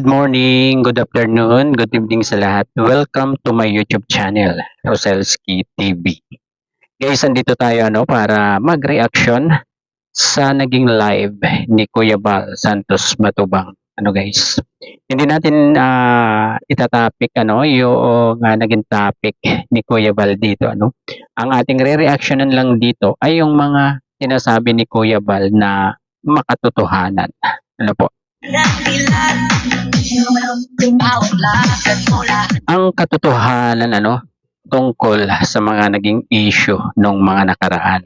Good morning, good afternoon, good evening sa lahat. Welcome to my YouTube channel, Roselski TV. Guys, andito tayo para mag-reaction sa naging live ni Kuya Bal Santos Matubang. Guys, hindi natin itatopic yung naging topic ni Kuya Bal dito. Ang ating re-reactionan lang dito ay yung mga sinasabi ni Kuya Bal na makatotohanan. Po? Ang katotohanan tungkol sa mga naging issue nung mga nakaraan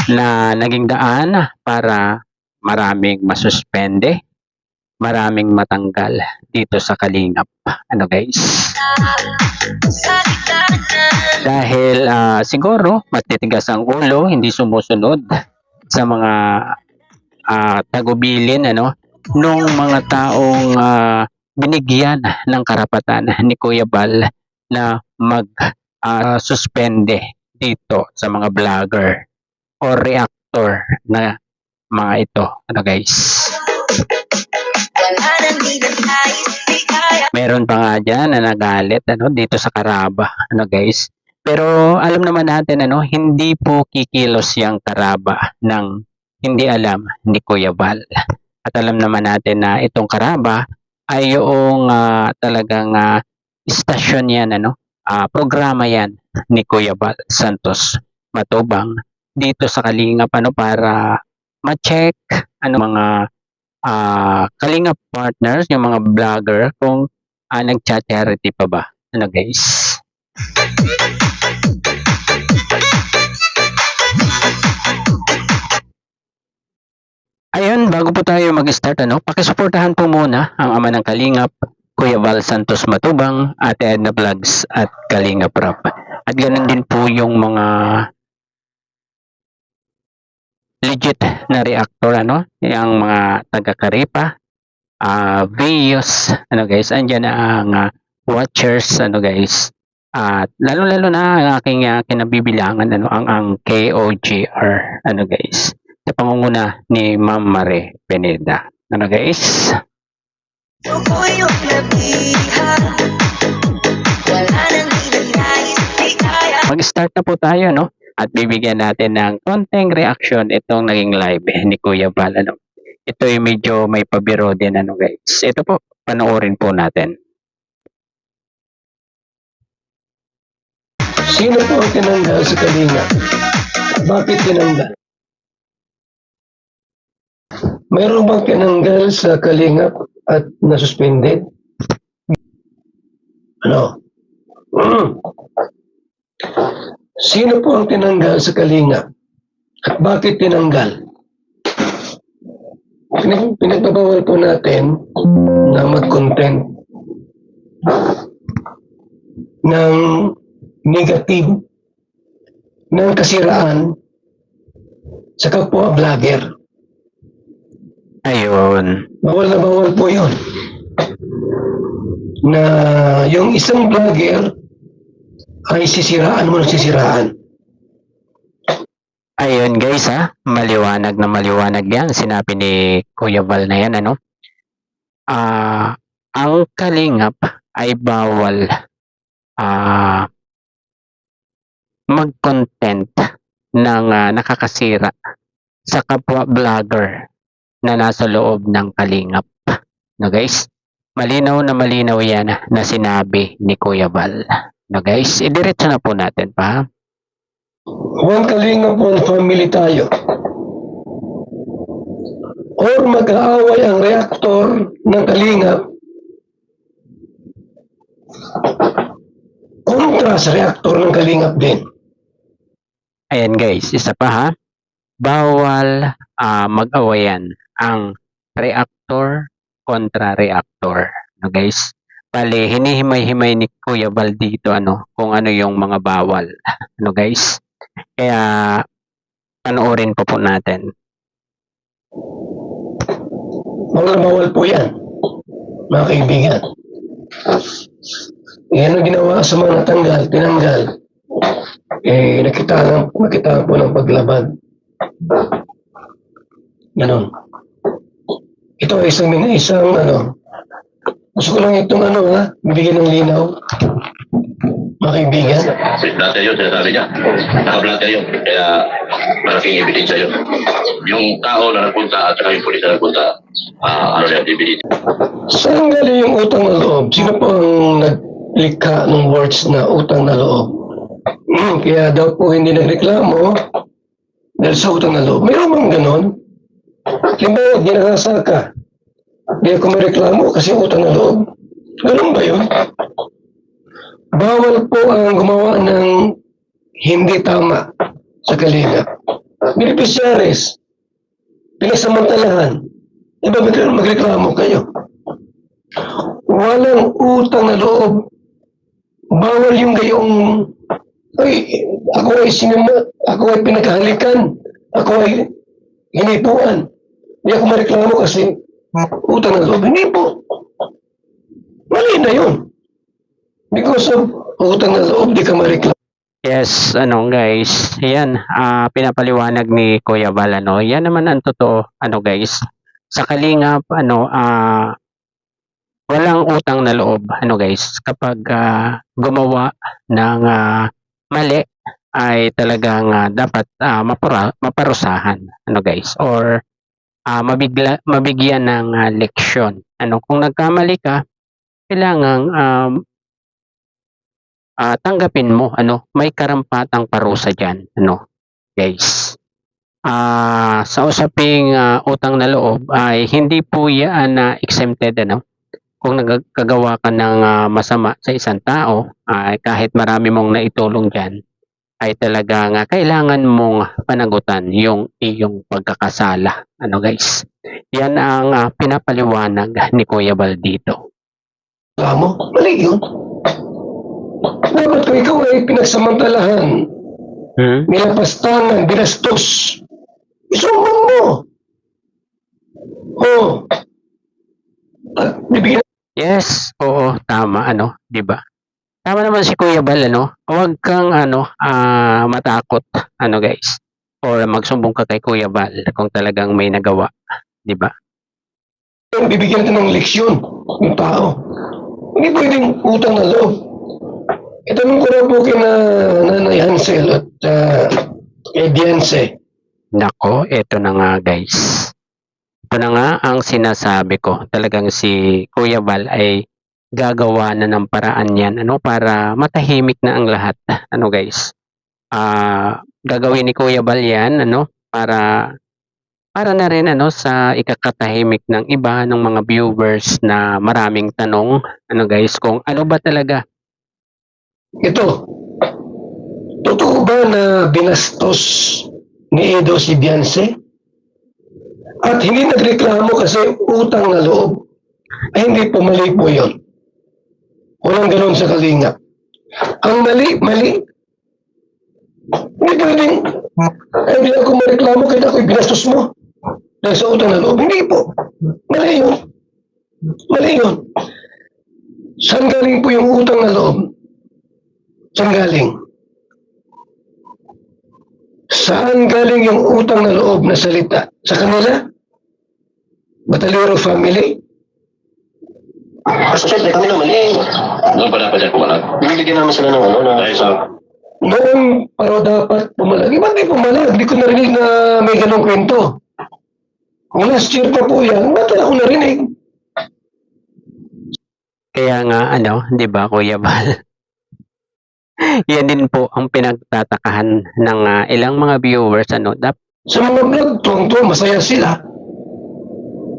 na naging daan para maraming masuspende, maraming matanggal dito sa Kalingap. Guys? Dahil siguro matitigas ang ulo, hindi sumusunod sa mga tagubilin nung mga taong binigyan ng karapatan ni Kuya Bal na mag-suspende dito sa mga vlogger o reactor na mga ito. Guys? Meron pa nga dyan na nagalit dito sa Karaba. Guys? Pero alam naman natin hindi po kikilos yung Karaba ng hindi alam ni Kuya Bal. At alam naman natin na itong Karaba ay yung talagang istasyon yan, programa yan ni Kuya Bal Santos Matubang dito sa Kalingap para ma-check mga Kalingap partners, yung mga vlogger kung nag-charity pa ba. Guys? Ayun, bago po tayo mag-start, pakisuportahan po muna ang ama ng Kalingap, Kuya Bal Santos Matubang, Ate Edna Vlogs at Kalingap Rap. At ganun din po yung mga legit na reactor, yung mga taga-Karipa, videos, guys, andyan ang watchers, guys. At lalo-lalo na ang aking kinabibilangan, ang KOGR, guys. Sa pangunguna ni Ma'am Mare Pineda. Guys? Mag-start na po tayo, at bibigyan natin ng konting reaction itong naging live ni Kuya Bal. Ito ay medyo may pabiro din, guys. Ito po, panoorin po natin. Sino po ang tinanggal sa Kalingap? Bakit tinanggal? Mayroon bang tinanggal sa Kalingap at nasuspended? Sino po ang tinanggal sa Kalingap at bakit tinanggal? Pinagbabawal po natin na mag-content ng negative ng kasiraan sa kapwa vlogger. Ayun. Bawal na bawal po yun. Na yung isang vlogger ay sisiraan mo ng sisiraan. Ayun guys maliwanag na maliwanag yan. Sinabi ni Kuya Bal na yan ang Kalingap ay bawal mag-content ng nakakasira sa kapwa vlogger na nasa loob ng Kalingap. Guys? Malinaw na malinaw yan na sinabi ni Kuya Bal. Guys? Idiretso na po natin pa. One Kalingap, one family tayo. Or mag-aaway ang reactor ng Kalingap kontra sa reactor ng Kalingap din. Ayan guys, isa pa bawal mag-awayan ang reactor kontra reactor. Guys? Bale, hinihimay-himay ni Kuya Bal dito kung ano yung mga bawal. Guys? Kaya panoorin po natin. Bawal po yan, mga kaibigan. Yan ang ginawa sa mga natanggal, tinanggal. Nakita po ng paglabag. Ganon. ito ay isang gusto ko lang itong bibigyan ng linaw, mga kaibigan. Blatter yun, sinasabi niya. Naka-blatter yun. Kaya malaking ebidensya yun. Yung tao na nagpunta at saka yung pulis na nagpunta, ano yan, ebidensya. Saan galing yung utang na loob? Sino po ang naglikha ng words na utang na loob? Kaya daw po hindi nagreklamo dahil sa utang na loob. Mayroon bang ganon? Limbawa, ginahasa ka. Di ako mareklamo kasi utang na loob. Ganon ba yun? Bawal po ang gumawa ng hindi tama sa Kalingap. Beneficiaries, pinasamantalahan. Iba magreklamo kayo. Walang utang na loob. Bawal yung gayong, ay, ako ay pinagkahalikan, ako ay hinipuan. Hindi ako mareklamo kasi utang na loob. Hindi po. Mali na yun. Because of utang na loob, di ka mareklamo. Yes, guys, yan, pinapaliwanag ni Kuya Val, yan naman ang totoo, guys, sa Kalingap, walang utang na loob, guys, kapag gumawa ng mali, ay talagang dapat maparusahan, guys, or mabigyan ng leksyon. Kung nagkamali ka, kailangang tanggapin mo, may karampatang parusa diyan, guys. Sa usaping utang na loob ay hindi po yan exempted, kung nagkagawa ka ng masama sa isang tao, ay kahit marami mong naitulong diyan, ay talagang kailangan mong panagutan yung iyong pagkakasala, guys. Yan ang pinapaliwanag ni Kuya Val dito. Mali yun. Dapat kung ikaw ay pinagsamantalahan, nilapastangan, binastos, isumbong mo. Bibigyan. Yes, oo, tama, di ba? Tama naman si Kuya Val, huwag kang, matakot, guys, or magsumbong ka kay Kuya Val kung talagang may nagawa, di ba? Bibigyan natin ng leksyon ng tao. Hindi pwedeng utang na loob. Itanong ko na po kina Nanay Hansel at kay Dianse. Nako, eto na nga, guys. Ito na nga ang sinasabi ko. Talagang si Kuya Val ay gagawa na ng paraan yan, para matahimik na ang lahat, guys. Gagawin ni Kuya Val yan, para na rin, sa ikakatahimik ng iba, ng mga viewers na maraming tanong, guys, kung ano ba talaga. Ito, totoo ba na binastos ni Edo si Dianse? At hindi nagreklamo kasi utang na loob? Ay hindi po, mali po yun. Walang ganon sa Kalingap. Ang mali. Hindi pwedeng, hindi ako mareklamo kahit ako'y binastos mo. Dahil sa utang na loob. Hindi po. Mali yun. Saan galing po yung utang na loob? Saan galing yung utang na loob na salita? Sa kanila? Batalero family? Siyempre kami naman noon pa dapat yan pumalag. Binibigyan naman sila ng dahil sa Noon, pero dapat pumalag. Iba di pumalag. Hindi ko narinig na may ganong kwento. Kung last year pa po yan, ba't ako narinig? Kaya nga, di ba, Kuya Val? Yan din po ang pinagtatakahan ng ilang mga viewers, Sa mga vlog, tuwang-tuwang, masaya sila.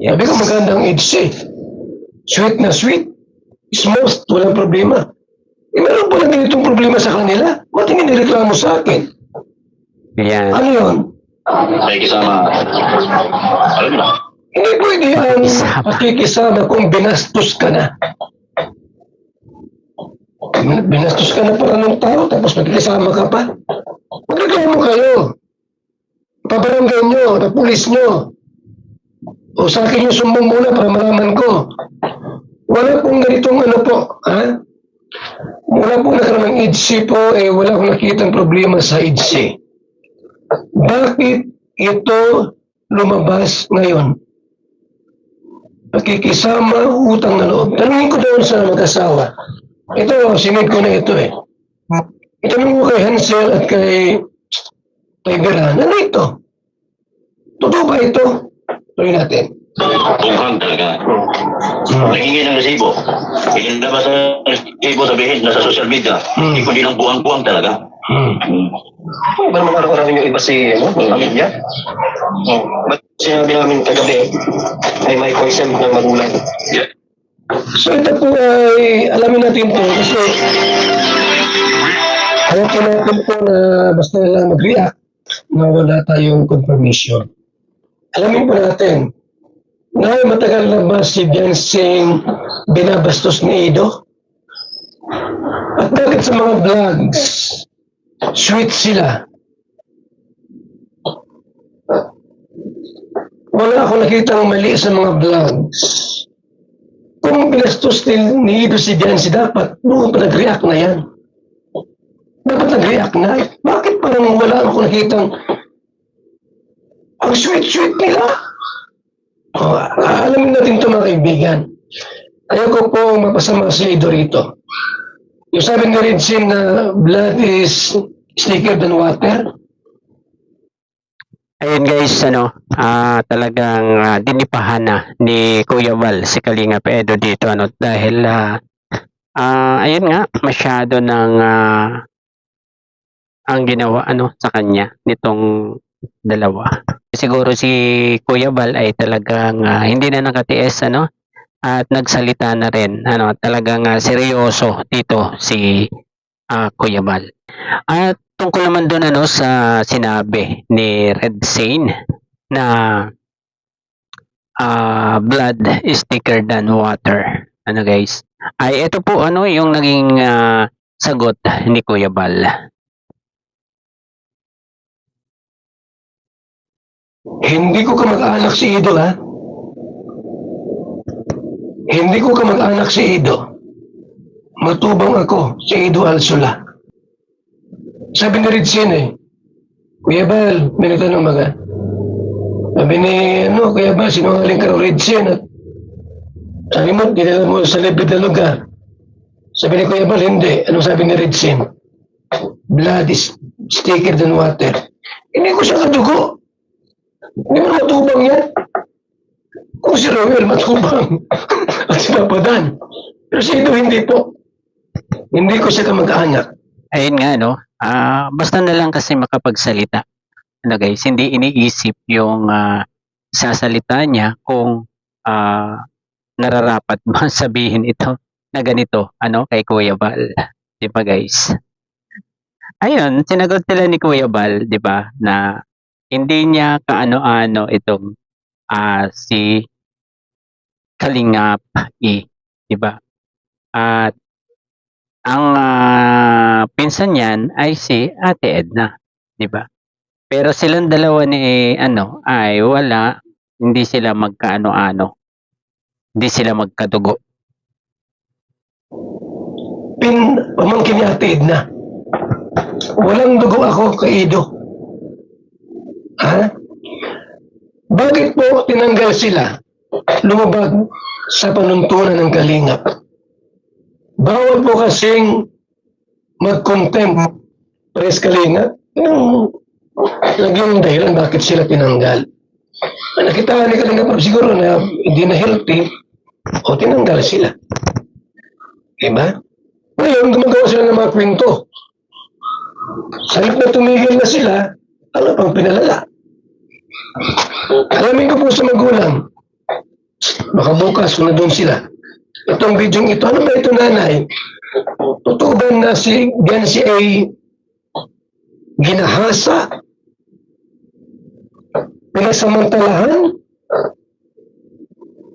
Yes. Sabi ko magandang EDC. Sweet na sweet. Smooth, walang problema. Meron pala ganitong problema sa kanila. Ba't hindi nireklamo sa akin? Yan. Ano yun? may kisama. Alam na. Hindi pwede yan pakikisama kung binastos ka na. Binastos ka na para ng tao, tapos magkikisama ka pa. Magreklamo kayo. Pabarangay nyo, na pulis nyo. O sa akin yung sumbong muna para malaman ko. Wala pong ganitong ha? Wala pong nagkaroon ng EDC po, wala akong nakikita problema sa EDC. Bakit ito lumabas ngayon? Pakikisama, utang na loob. Tanungin ko doon sa mag-asawa. Ito, sinid ko na ito eh. Itanong ko kay Hansel at kay Beran, ano ito? Totoo ba ito? Tuloy natin. Bukhang talaga. Naghingi ng resibo. Ilabas ang resibo, sabihin, nasa social media. Hindi ko lang buwang-buwang talaga. Ba naman araw-araw yung iba si pamilya? Ba't sinabi namin kagabi ay may poison ng magulang? Yeah. So ito po ay alamin natin po kasi alam po natin po na basta lang mag-react na wala tayong confirmation. Alamin po natin na matagal na ba si Biansing binabastos ni Ido? At bakit sa mga vlogs sweet sila? Wala akong nakitang mali sa mga vlogs. Kung binastos ni Ido si Biansi, dapat noon pa nag-react na yan. Dapat nag-react na. Bakit parang wala akong nakitang ang sweet-sweet nila? Alamin natin ito mga kaibigan. Ayaw ko po mapasama si Ido rito. Yung sabi nga rin sin na blood is thicker than water. Ayun guys, talagang dinipahan na ni Kuya Val si Kalingap Edo dito dahil ayun nga masyado ng ang ginawa sa kanya nitong dalawa. Siguro si Kuya Val ay talagang hindi na nakatiis at nagsalita na rin talagang seryoso dito si Kuya Val. At tungkol naman doon sa sinabi ni Red Zane na blood is thicker than water. Guys? Ay ito po yung naging sagot ni Kuya Val. Hindi ko kamag-anak si Ido, ha? Hindi ko kamag-anak si Ido. Matubang ako si Ido Alsula. Sabi ni Ritsin Kuya Bal, may nagtanong mga. Sabi ni, Kuya Bal, sinungaling ka ng Ritsin at sabi mo, dinala mo sa libid na lugar. Sabi ni Kuya Bal, hindi. Anong sabi ni Ritsin? Blood is thicker than water. Hindi ko siya kadugo. Hindi mo matubang yan. Kung si Roel matubang at si Papa Dan. Pero si Ido hindi po. Hindi ko siya kamag-anak. Ayun nga basta na lang kasi makapagsalita. Guys, hindi iniisip yung sasalita niya kung nararapat ba sabihin ito na ganito kay Kuya Val. Di ba guys? Ayun, sinagot sila ni Kuya Val, di ba, na hindi niya kaano-ano itong si Kalingap di ba? At ang pinsan niyan ay si Ate Edna, di ba? Pero silang dalawa ni ay wala, hindi sila magkaano-ano. Hindi sila magkadugo. Pamangkin ni Ate Edna. Walang dugo ako kay Ido. Ha? Bakit po tinanggal sila? Lumabag sa panuntunan ng Kalingap. Bawal po kasing mag-contempt Pres Kalingap. Yung dahilan bakit sila tinanggal. Nakita ni Kalingap siguro na hindi na healthy o tinanggal sila. Diba? Ngayon, gumagawa sila ng mga kwento. Sa halip na tumigil na sila, ano pang pinalala? Alamin ko po sa magulang. Baka bukas kung na doon sila. Itong video ito, ano ba ito nanay? Totoo ba na si Biansi ay ginahasa? Pinasamantalahan?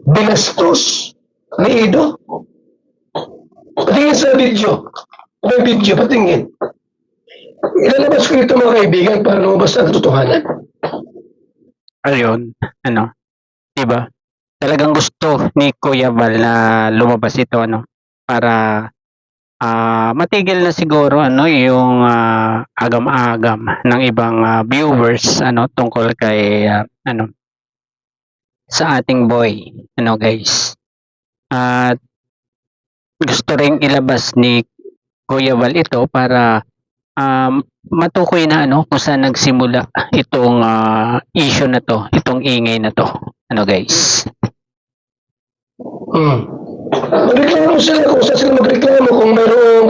Binastos ni Ido? Patingin sa video. May video, patingin. Ilalabas ko ito mga kaibigan para lumabas ang totohanan. Ayun, diba? Talagang gusto ni Kuya Val na lumabas ito, para matigil na siguro, yung agam-agam ng ibang viewers, tungkol kay, sa ating boy. Ano guys? At gusto ring ilabas ni Kuya Val ito para matukoy na kung saan nagsimula itong issue na to, itong ingay na to. Ano guys? Magreklamo sila kung saan sila magreklamo kung mayroong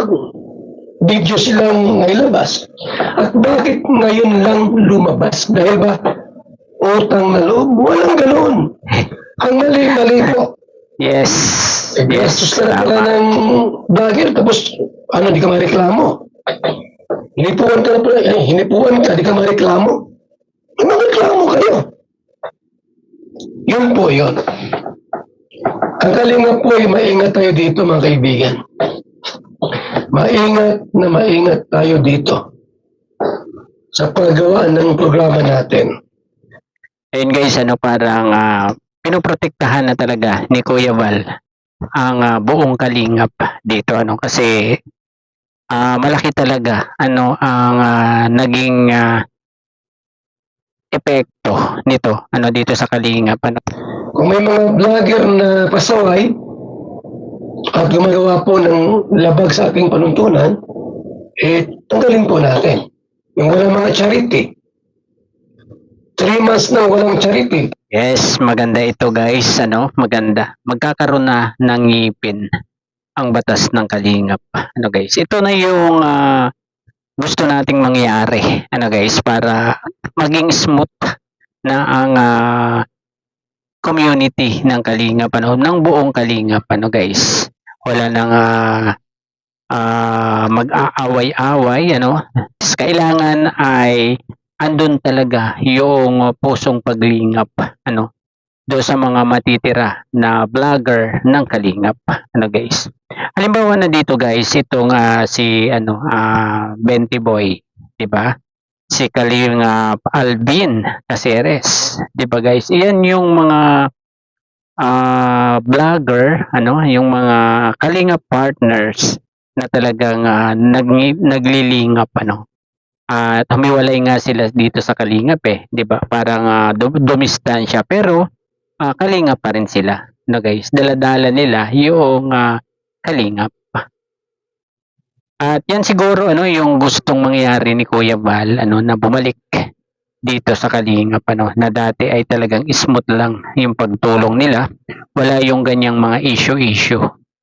video silang nailabas. At bakit ngayon lang lumabas? Dahil ba utang na loob? Walang ganoon. Ang mali-mali po. Yes. Gastos Yes. ka na pala Tama. ng vlogger tapos di ka mareklamo. Hinipuan ka na pala, hinipuan ka, di ka mareklamo. Magreklamo kayo. Yun po yun. Ang kalinga po ay maingat tayo dito mga kaibigan. Maingat tayo dito sa paggawa ng programa natin. Ayun guys, parang pinoprotektahan na talaga ni Kuya Val ang buong kalingap dito kasi malaki talaga ang naging epekto nito dito sa kalingap Kung may mga vlogger na pasaway at gumagawa po ng labag sa ating panuntunan, tanggalin po natin. Yung walang mga charity. 3 months na walang charity. Yes, maganda ito guys, maganda. Magkakaroon na ng ngipin ang batas ng kalingap. Guys, ito na yung gusto nating mangyari. Guys, para maging smooth na ang community ng kalingap, ng buong kalingap, guys. Wala nang mag-aaway-away, Kailangan ay andun talaga yung pusong paglingap do sa mga matitira na vlogger ng kalingap guys. Halimbawa na dito guys itong si Benti Boy, 'di ba? Si Kalingap Alvin Caceres, 'di ba guys? Iyan yung mga vlogger, yung mga kalingap partners na talagang naglilingap at humiwalay nga sila dito sa kalingap 'di ba? Parang dumistansya pero kalingap pa rin sila. Guys, dala-dala nila yung kalingap. At yan siguro yung gustong mangyari ni Kuya Val na bumalik dito sa kalingap na dati ay talagang smooth lang yung pagtulong nila. Wala yung ganyang mga issue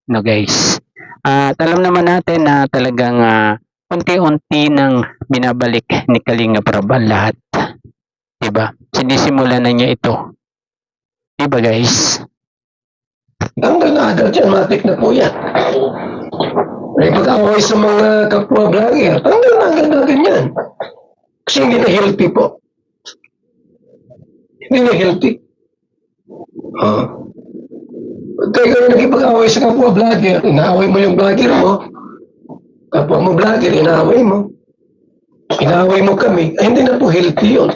guys. At alam naman natin na talagang unti-unti nang binabalik ni Kalingap Rab ang lahat. Diba? Sinisimulan na niya ito. Diba guys? Tanggal na agad yan, matik na po yan. May pag-away sa mga kapwa vlogger, tanggal na agad yan. Kasi hindi na healthy po. Hindi na healthy. Kaya ka nagkipag-away sa kapwa vlogger, inaaway mo yung vlogger mo, kapwa mo vlogger, inaaway mo. Inaaway mo kami, ay hindi na po healthy yun.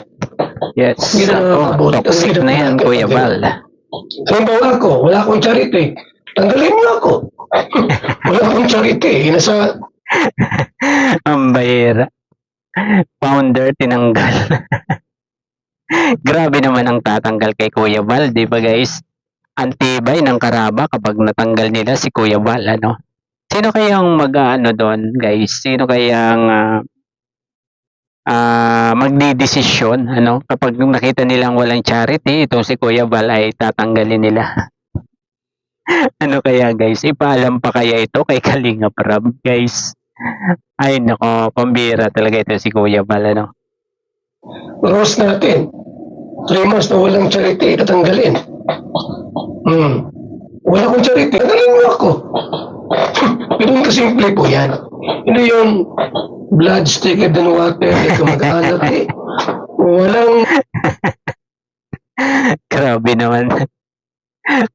Yes. Hindi na nakakabuti. Toxic na yan, Kuya Val. Halimbawa ako, wala akong charity. Tanggalin mo ako. Wala akong charity. Nasa Ang bahira. Founder tinanggal. Grabe naman ang tatanggal kay Kuya Val, di ba guys? Antibay ng karaba kapag natanggal nila si Kuya Val, Sino kayang doon, guys? Sino kayang magdidesisyon, kapag nakita nilang walang charity, itong si Kuya Val ay tatanggalin nila. Kaya guys? Ipaalam pa kaya ito kay Kalingap Rab, guys? Ay nako, pambira talaga ito si Kuya Val, rose natin. 3 months na walang charity, tatanggalin. Wala akong charity, tanggalin mo ako. Ganun kasimple po yan. Hindi yung blood thicker than water, hindi ka mag-alat Walang Grabe naman.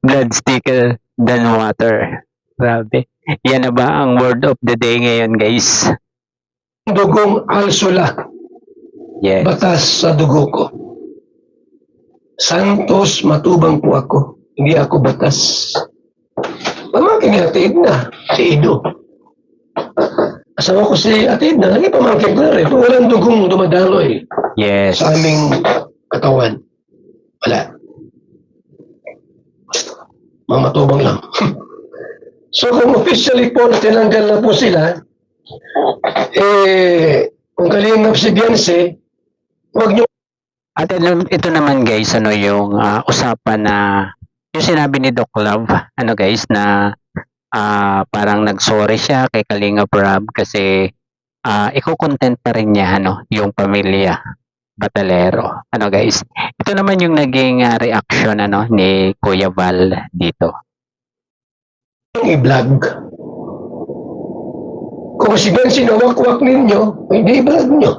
Blood thicker than water. Grabe. Yan na ba ang word of the day ngayon, guys? dugong alsula. Yes. Batas sa dugo ko. Santos matubang po ako. Hindi ako batas. Pamangkin ni Ate Edna, si Ido. Asawa ko si Ate Edna, naging pamangkin ko na rin. Walang dugong dumadaloy Yes. sa aming katawan. Wala. Mga matubang lang. So kung officially po na tinanggal na po sila, kung kalingap si Beyonce, huwag nyo At ito naman guys, ano yung usapan na yung sinabi ni Doc Love, ano guys, na parang nagsorry siya kay Kalinga Prab kasi iko-content pa rin niya ano, yung pamilya Batalero. Ano guys, ito naman yung naging reaction ano ni Kuya Val dito. i-vlog. Kung si Beyonce nawakwak ninyo, hindi i-vlog nyo.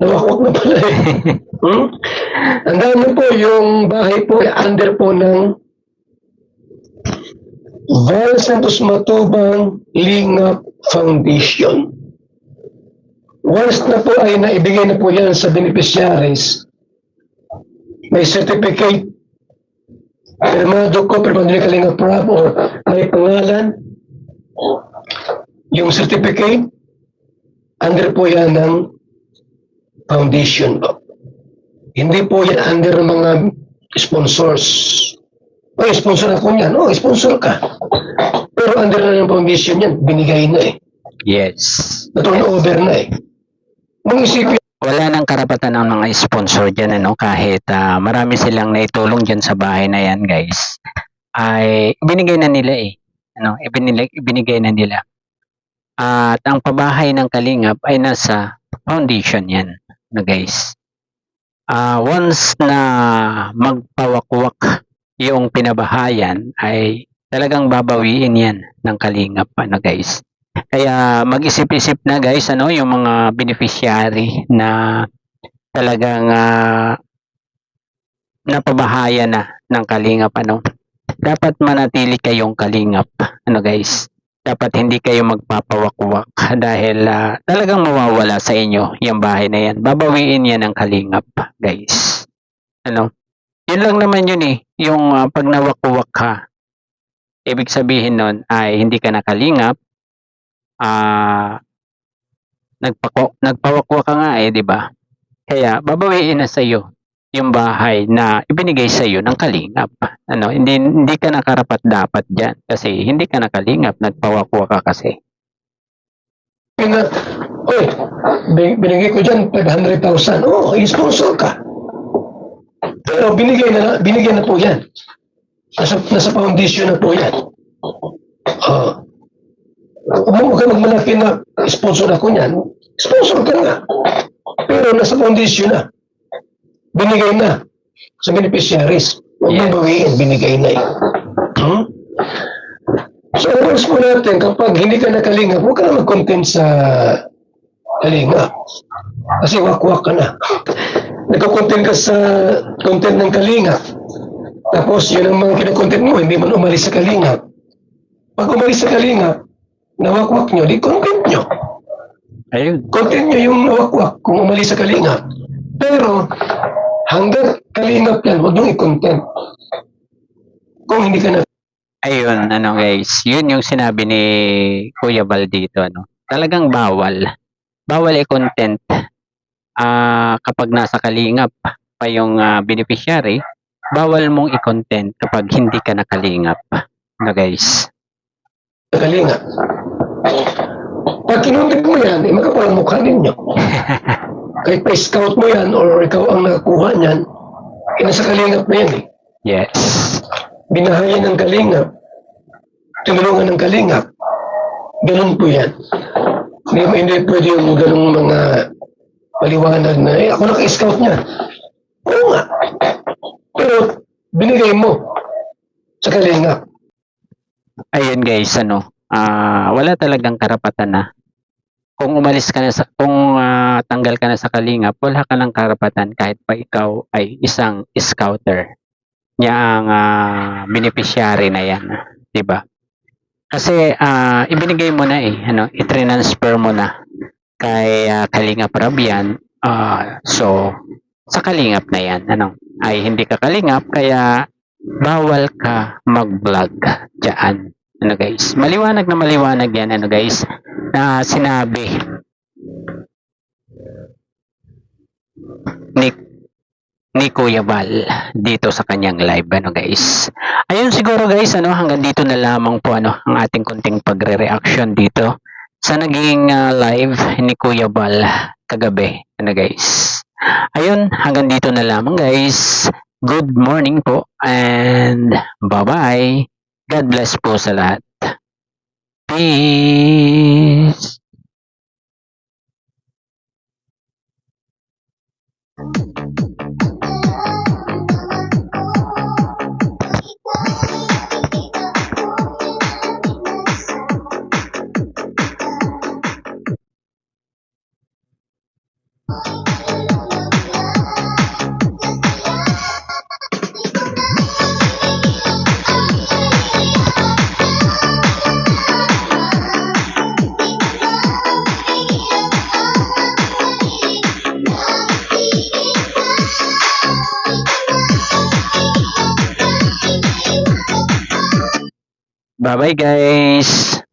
Nawakwak na pala eh. Tandaan niyo po, yung bahay po ay under po ng Val Santos Matubang Lingap Foundation. Once na po ay naibigay na po yan sa beneficiaries, may certificate, pirmado ko, pirmado ni Kalinga Prab, o may pangalan, yung certificate, under po yan ng foundation po. Hindi po yan under ng mga sponsors. Ay, sponsor ako niyan. Oh, sponsor ka. Pero under na ng foundation yan, binigay na eh. Yes. Na-turn over na eh. Mga isipin, Wala nang karapatan ng mga sponsor dyan ano, kahit marami silang naitulong dyan sa bahay na yan guys, ay ibinigay na nila eh. Ano, ibinigay na nila. At ang pabahay ng Kalingap ay nasa foundation yan na guys. Once na magpawakwak yung pinabahayan ay talagang babawiin yan ng Kalingap ano guys. Kaya mag-isip-isip na guys ano yung mga beneficiary na talagang napabahayan na ng Kalingap ano. Dapat manatili kayong Kalingap ano guys. Dapat hindi kayo magpapawakwak dahil talagang mawawala sa inyo yung bahay na yan. Babawiin yan ng Kalingap guys. Ano? Yun lang naman yun eh. Yung pag nawakwak ka, ibig sabihin nun ay hindi ka nakalingap. Nagpawakwak ka nga eh, di ba? Kaya babawiin na sa iyo yung bahay na ibinigay sa iyo ng Kalingap. Ano, hindi ka nakarapat dapat diyan kasi hindi ka nakalingap, nagpawakwak ka kasi. na, oy, binigay ko dyan 500,000. Oo, i-sponsor ka. Pero binigay na po yan. Nasa foundation na po yan. Huwag ka magmalaki na sponsor ako niyan. Sponsor ka nga. Pero nasa foundation na. Binigay na sa beneficiaries. Huwag Yes. mo bawiin, binigay na eh. So, rules po natin, kapag hindi ka nakalinga, huwag ka na mag-content sa kalinga. Kasi wakwak ka na. Nagko-content ka sa content ng kalinga. Tapos, yun ang mga kinakontent mo, hindi man umalis sa kalinga. Pag umalis sa kalinga, nawakwak nyo, di content nyo. Ayun. Content nyo yung nawakwak kung umalis sa kalinga. Pero, hanggang kalingap yan, huwag nyo i-content. Kung hindi ka na Ayun, ano guys, yun yung sinabi ni Kuya Val dito, ano. Talagang bawal. Bawal i-content kapag nasa Kalingap pa yung beneficiary, bawal mong i-content kapag hindi ka nakalingap. Ano guys? kalinga. Pag kinontent mo yan, makapal ang mukha ninyo. Kahit pa-scout mo yan or ikaw ang nakakuha niyan, nasa kalingap na yan eh. Yes. Binahayan ng kalingap, tinulungan ng kalingap, ganun po yan. Hindi pwede yung ganung mga paliwanag na, ako naka-scout niya. Oo nga. Pero, binigay mo sa kalingap. Ayun guys, ano, wala talagang karapatan na. Kung umalis ka na kung tanggal ka na sa Kalingap, wala ka ng karapatan kahit pa ikaw ay isang scouter. Niya ang beneficiary na yan, 'di ba? Kasi ibinigay mo na eh, ano, i-transfer mo na kay Kalingap Rab yan. So sa Kalingap na yan, ano, ay hindi ka Kalingap kaya bawal ka mag-vlog diyan. Ano guys? Maliwanag na maliwanag yan, ano guys, na sinabi ni ni Kuya Bal dito sa kanyang live, ano guys. Ayun siguro guys, ano, hanggang dito na lamang po ano ang ating konting pagre-reaction dito sa naging live ni Kuya Bal kagabi, ano guys. Ayun, hanggang dito na lamang guys. Good morning po and bye-bye. God bless po sa lahat. Peace. Bye-bye guys.